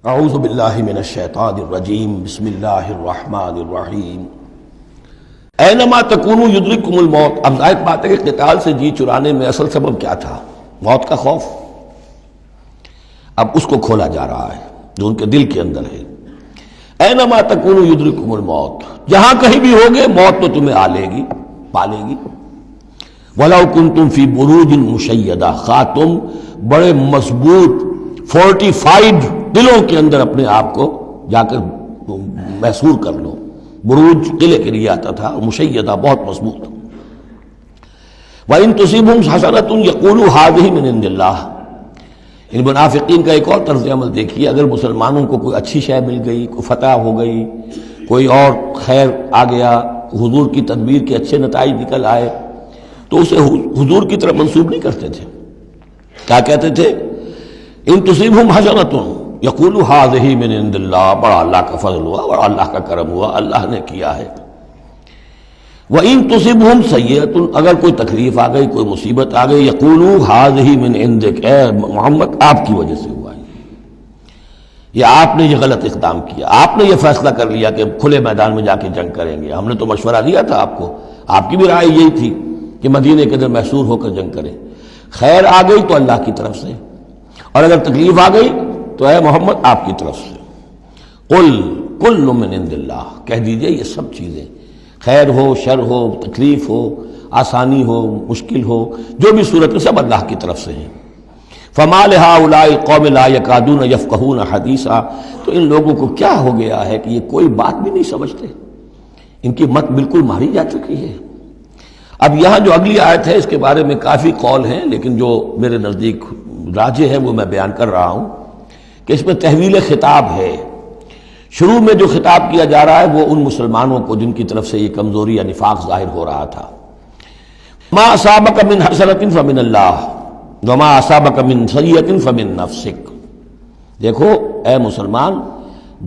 اعوذ باللہ من الشیطان الرجیم بسم اللہ الرحمن الرحیم اینما تکونوا یدرککم الموت۔ اب ظاہر بات ہے کہ قتال سے جی چرانے میں اصل سبب کیا تھا؟ موت کا خوف۔ اب اس کو کھولا جا رہا ہے جو ان کے دل کے اندر ہے۔ اینما تکونوا یدرککم الموت، جہاں کہیں بھی ہوگے موت تو تمہیں آ لے گی، پا لے گی۔ وَلَوْ كُنْتُمْ فِي بُرُوجٍ مُشَيَّدَةٍ، خواہ تم بڑے مضبوط فورٹیفائڈ دلوں کے اندر اپنے آپ کو جا کر محصور کر لو۔ بروج قلعے کے لیے آتا تھا، مشیدہ بہت مضبوط۔ وَإِن تُصِبْهُمْ حَسَنَةٌ يَقُولُوا هَٰذِهِ مِنْ عِندِ اللَّهِ۔ ان منافقین کا ایک اور طرز عمل دیکھیے، اگر مسلمانوں کو کوئی اچھی شے مل گئی، کوئی فتح ہو گئی، کوئی اور خیر آ گیا، حضور کی تدبیر کے اچھے نتائج نکل آئے، تو اسے حضور کی طرف منسوب نہیں کرتے تھے۔ کیا کہتے تھے؟ ان تصیبہم حسنۃ یقولوا ھذہ من عند اللہ، بڑا اللہ کا فضل ہوا، بڑا اللہ کا کرم ہوا، اللہ نے کیا ہے۔ وَإِن تُصِبْهُمْ سَيِّئَةٌ، اگر کوئی تکلیف آ گئی، کوئی مصیبت آ گئی، یقولوا ھذہ من عندک، اے محمد آپ کی وجہ سے ہوا ہے، یہ آپ نے یہ غلط اقدام کیا، آپ نے یہ فیصلہ کر لیا کہ کھلے میدان میں جا کے جنگ کریں گے، ہم نے تو مشورہ دیا تھا آپ کو، آپ کی بھی رائے یہی تھی کہ مدینے کے اندر محصور ہو کر جنگ کریں۔ خیر آ گئی تو اللہ کی طرف سے، اور اگر تکلیف آ گئی تو اے محمد آپ کی طرف سے۔ قل کل من عند اللہ، کہہ دیجئے یہ سب چیزیں، خیر ہو، شر ہو، تکلیف ہو، آسانی ہو، مشکل ہو، جو بھی صورت میں سب اللہ کی طرف سے ہیں۔ فما لہؤلاء القوم لا یکادون یفقہون حدیثا، تو ان لوگوں کو کیا ہو گیا ہے کہ یہ کوئی بات بھی نہیں سمجھتے، ان کی مت بالکل ماری جا چکی ہے۔ اب یہاں جو اگلی آیت ہے اس کے بارے میں کافی قول ہیں، لیکن جو میرے نزدیک راجح ہے وہ میں بیان کر رہا ہوں کہ اس میں تحویل خطاب ہے۔ شروع میں جو خطاب کیا جا رہا ہے وہ ان مسلمانوں کو جن کی طرف سے یہ کمزوری یا نفاق ظاہر ہو رہا تھا۔ ما اصابک من حسنۃ فمن اللہ وما اصابک من سیئۃ فمن نفسک۔ دیکھو اے مسلمان،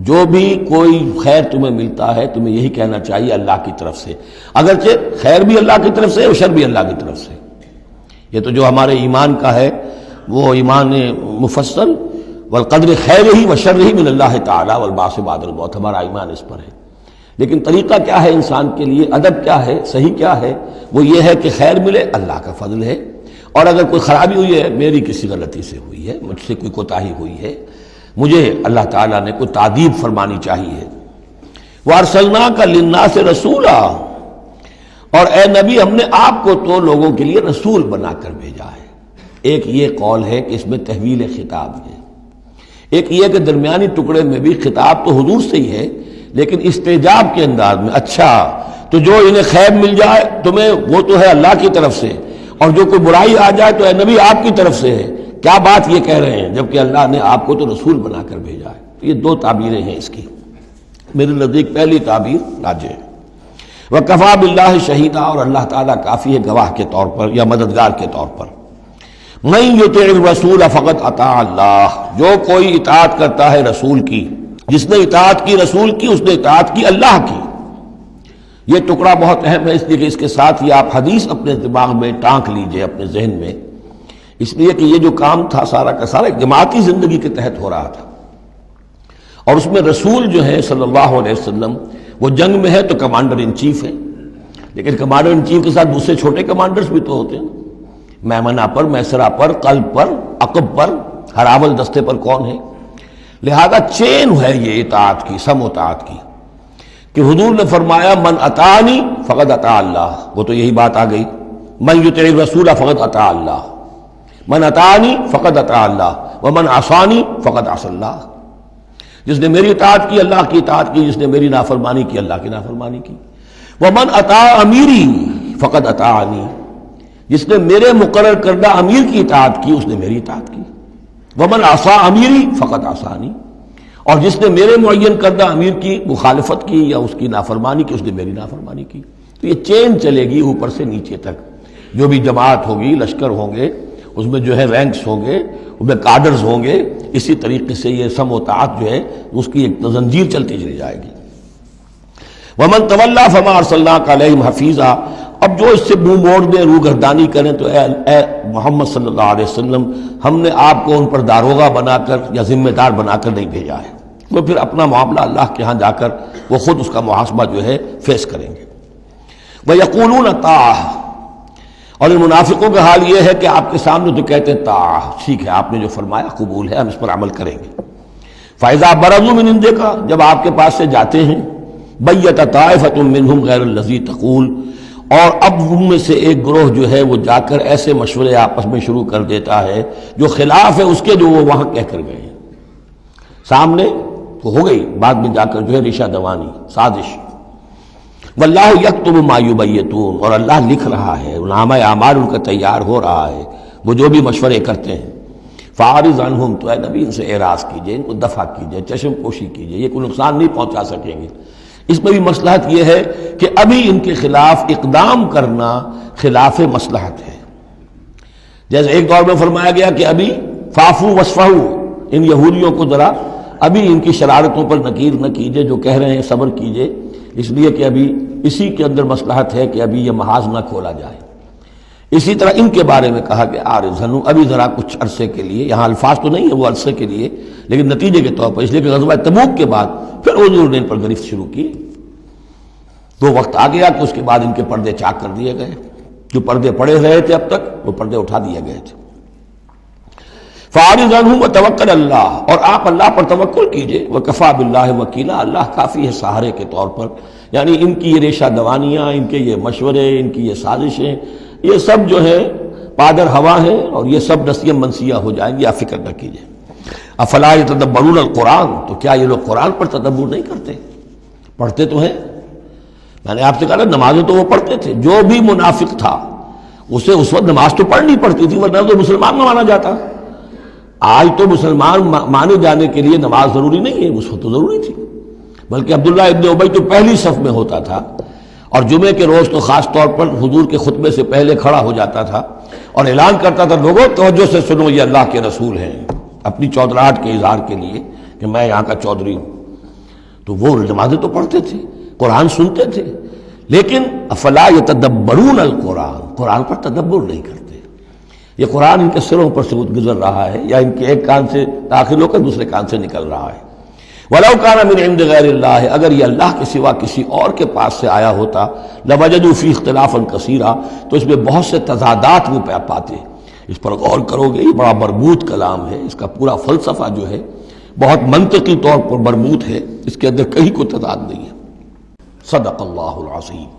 جو بھی کوئی خیر تمہیں ملتا ہے تمہیں یہی کہنا چاہیے اللہ کی طرف سے، اگرچہ خیر بھی اللہ کی طرف سے اور شر بھی اللہ کی طرف سے۔ یہ تو جو ہمارے ایمان کا ہے وہ ایمان مفصل، والقدر خیرہ وشرہ من اللہ تعالی والبعث بعد الموت، ہمارا ایمان اس پر ہے۔ لیکن طریقہ کیا ہے انسان کے لیے، ادب کیا ہے، صحیح کیا ہے؟ وہ یہ ہے کہ خیر ملے اللہ کا فضل ہے، اور اگر کوئی خرابی ہوئی ہے میری کسی غلطی سے ہوئی ہے، مجھ سے کوئی کوتاہی ہوئی ہے، مجھے اللہ تعالیٰ نے کوئی تعدیب فرمانی چاہیے۔ وَأَرْسَلْنَاكَ لِلنَّاسِ رَسُولًا، اور اے نبی ہم نے آپ کو تو لوگوں کے لیے رسول بنا کر بھیجا ہے۔ ایک یہ قول ہے کہ اس میں تحویل خطاب ہے، ایک یہ کہ درمیانی ٹکڑے میں بھی خطاب تو حضور سے ہی ہے لیکن استجاب کے انداز میں، اچھا تو جو انہیں خیر مل جائے تمہیں وہ تو ہے اللہ کی طرف سے، اور جو کوئی برائی آ جائے تو اے نبی آپ کی طرف سے ہے۔ کیا بات یہ کہہ رہے ہیں جبکہ اللہ نے آپ کو تو رسول بنا کر بھیجا ہے؟ تو یہ دو تعبیریں ہیں اس کی، میرے نزدیک پہلی تعبیر راجح ہے۔ وَكَفَىٰ بِاللَّهِ شَهِيدًا، اور اللہ تعالیٰ کافی ہے گواہ کے طور پر یا مددگار کے طور پر۔ مَن يُطِعِ الرَّسُولَ فَقَدْ أَطَاعَ اللَّهَ، جو کوئی اطاعت کرتا ہے رسول کی، جس نے اطاعت کی رسول کی اس نے اطاعت کی اللہ کی۔ یہ ٹکڑا بہت اہم ہے، اس لیے کہ اس کے ساتھ ہی آپ حدیث اپنے دماغ میں ٹانک لیجئے، اپنے ذہن میں، اس لیے کہ یہ جو کام تھا سارا کا سارا ایک جماعتی زندگی کے تحت ہو رہا تھا، اور اس میں رسول جو ہے صلی اللہ علیہ وسلم وہ جنگ میں ہے تو کمانڈر ان چیف ہے، لیکن کمانڈر ان چیف کے ساتھ دوسرے چھوٹے کمانڈرز بھی تو ہوتے ہیں، میمنہ پر، میسرہ پر، قلب پر، عقب پر، ہراول دستے پر کون ہے؟ لہذا چین ہے یہ اطاعت کی، سم اطاعت کی، کہ حضور نے فرمایا من اطاعنی فقد اطاع اللہ، وہ تو یہی بات آ گئی، من یطع الرسول فقد اطاع اللہ، من اطاعنی فقد اطاع اللہ ومن عصانی فقد عصى اللہ۔ جس نے میری اطاعت کی اللہ کی اطاعت کی، جس نے میری نافرمانی کی اللہ کی نافرمانی کی۔ ومن اطاع امیری فقد اطاعنی، جس نے میرے مقرر کردہ امیر کی اطاعت کی اس نے میری اطاعت کی۔ ومن عصى امیری فقد عصانی، اور جس نے میرے معین کردہ امیر کی مخالفت کی یا اس کی نافرمانی کی اس نے میری نافرمانی کی۔ تو یہ چین چلے گی اوپر سے نیچے تک، جو بھی جماعت ہوگی، لشکر ہوں گے، اس میں جو ہے رینکس ہوں گے، اس میں کارڈرز ہوں گے، اسی طریقے سے یہ سم و طاعت جو ہے اس کی ایک زنجیر چلتی چلی جائے گی۔ ومن تولی فما ارسلناک علیہم حفیظا، اب جو اس سے منہ موڑ دیں، روگردانی کریں، تو اے محمد صلی اللہ علیہ وسلم، ہم نے آپ کو ان پر داروغہ بنا کر یا ذمہ دار بنا کر نہیں بھیجا ہے، وہ پھر اپنا معاملہ اللہ کے ہاں جا کر وہ خود اس کا محاسبہ جو ہے فیس کریں گے۔ وَيَقُولُونَ طَاعَةٌ، اور ان منافقوں کا حال یہ ہے کہ آپ کے سامنے تو کہتے ہیں طاعہ، ٹھیک ہے آپ نے جو فرمایا قبول ہے، ہم اس پر عمل کریں گے۔ فَإِذَا بَرَزُوا مِنْ عِنْدِكَ، جب آپ کے پاس سے جاتے ہیں، بَيَّتَ طَائِفَةٌ مِّنْهُمْ غَيْرَ الَّذِي تَقُولُ، اور اب ان میں سے ایک گروہ جو ہے وہ جا کر ایسے مشورے آپس میں شروع کر دیتا ہے جو خلاف ہے اس کے جو وہ وہاں کہہ کر گئے ہیں۔ سامنے تو ہو گئی، بعد میں جا کر جو ہے ریشہ دوانی، سازش۔ واللہ یکتب ما یبیتون، اور اللہ لکھ رہا ہے، نامہ اعمال ان کا تیار ہو رہا ہے، وہ جو بھی مشورے کرتے ہیں۔ فاعرض عنہم، تو اے نبی ان سے اعراض کیجئے، ان کو دفع کیجئے، چشم پوشی کیجئے، یہ کوئی نقصان نہیں پہنچا سکیں گے۔ اس میں بھی مصلحت یہ ہے کہ ابھی ان کے خلاف اقدام کرنا خلاف مصلحت ہے۔ جیسے ایک دور میں فرمایا گیا کہ ابھی فاعفوا واصفحوا، ان یہودیوں کو ذرا ابھی ان کی شرارتوں پر نکیر نہ کیجئے، جو کہہ رہے ہیں صبر کیجئے، اس لیے کہ ابھی اسی کے اندر مصلحت ہے کہ ابھی یہ محاذ نہ کھولا جائے۔ اسی طرح ان کے بارے میں کہا کہ آرزنو، ابھی ذرا کچھ عرصے کے لیے، یہاں الفاظ تو نہیں ہے وہ عرصے کے لیے، لیکن نتیجے کے طور پر، اس لیے کہ غزوہ تبوک کے بعد پھر حضور نے ان پر گرفت شروع کی، تو وقت آ گیا کہ اس کے بعد ان کے پردے چاک کر دیے گئے، جو پردے پڑے رہے تھے اب تک وہ پردے اٹھا دیے گئے تھے۔ فَأَعْرِضْ عَنْهُمْ وَتَوَكَّلْ عَلَى اللَّهِ، اور آپ اللہ پر توکل کیجئے، وَكَفَىٰ بِاللَّهِ وَكِيلًا، اللہ کافی ہے سہارے کے طور پر۔ یعنی ان کی یہ ریشہ دوانیاں، ان کے یہ مشورے، ان کی یہ سازشیں، یہ سب جو ہے پادر ہوا ہے، اور یہ سب نسیاں منسیہ ہو جائیں گی، آپ فکر نہ کیجئے۔ افلا یتدبرون القرآن، تو کیا یہ لوگ قرآن پر تدبر نہیں کرتے؟ پڑھتے تو ہیں، میں نے آپ سے کہا نا نمازیں تو وہ پڑھتے تھے، جو بھی منافق تھا اسے اس وقت نماز تو پڑھنی پڑتی تھی، ورنہ تو مسلمان نہ مانا جاتا۔ آج تو مسلمان مانے جانے کے لیے نماز ضروری نہیں ہے، اس وقت تو ضروری تھی، بلکہ عبداللہ ابن ابی تو پہلی صف میں ہوتا تھا، اور جمعے کے روز تو خاص طور پر حضور کے خطبے سے پہلے کھڑا ہو جاتا تھا اور اعلان کرتا تھا، لوگوں توجہ سے سنو، یہ اللہ کے رسول ہیں، اپنی چودراہٹ کے اظہار کے لیے کہ میں یہاں کا چودھری ہوں۔ تو وہ نمازیں تو پڑھتے تھے، قرآن سنتے تھے، لیکن افلا یتدبرون القرآن، قرآن پر تدبر نہیں کرتے۔ یہ قرآن ان کے سروں پر سے گزر رہا ہے، یا ان کے ایک کان سے داخل ہو کر دوسرے کان سے نکل رہا ہے۔ وَلَوْ كَانَ مِنْ عِنْدِ غَيْرِ اللَّهِ، اگر یہ اللہ کے سوا کسی اور کے پاس سے آیا ہوتا، لَوَجَدُوا فِيهِ اخْتِلَافًا كَثِيرًا، تو اس میں بہت سے تضادات وہ پاتے۔ اس پر غور کرو گے، یہ بڑا مربوط کلام ہے، اس کا پورا فلسفہ جو ہے بہت منطقی طور پر مربوط ہے، اس کے اندر کہیں کوئی تضاد نہیں ہے۔ صدق اللہ العظیم۔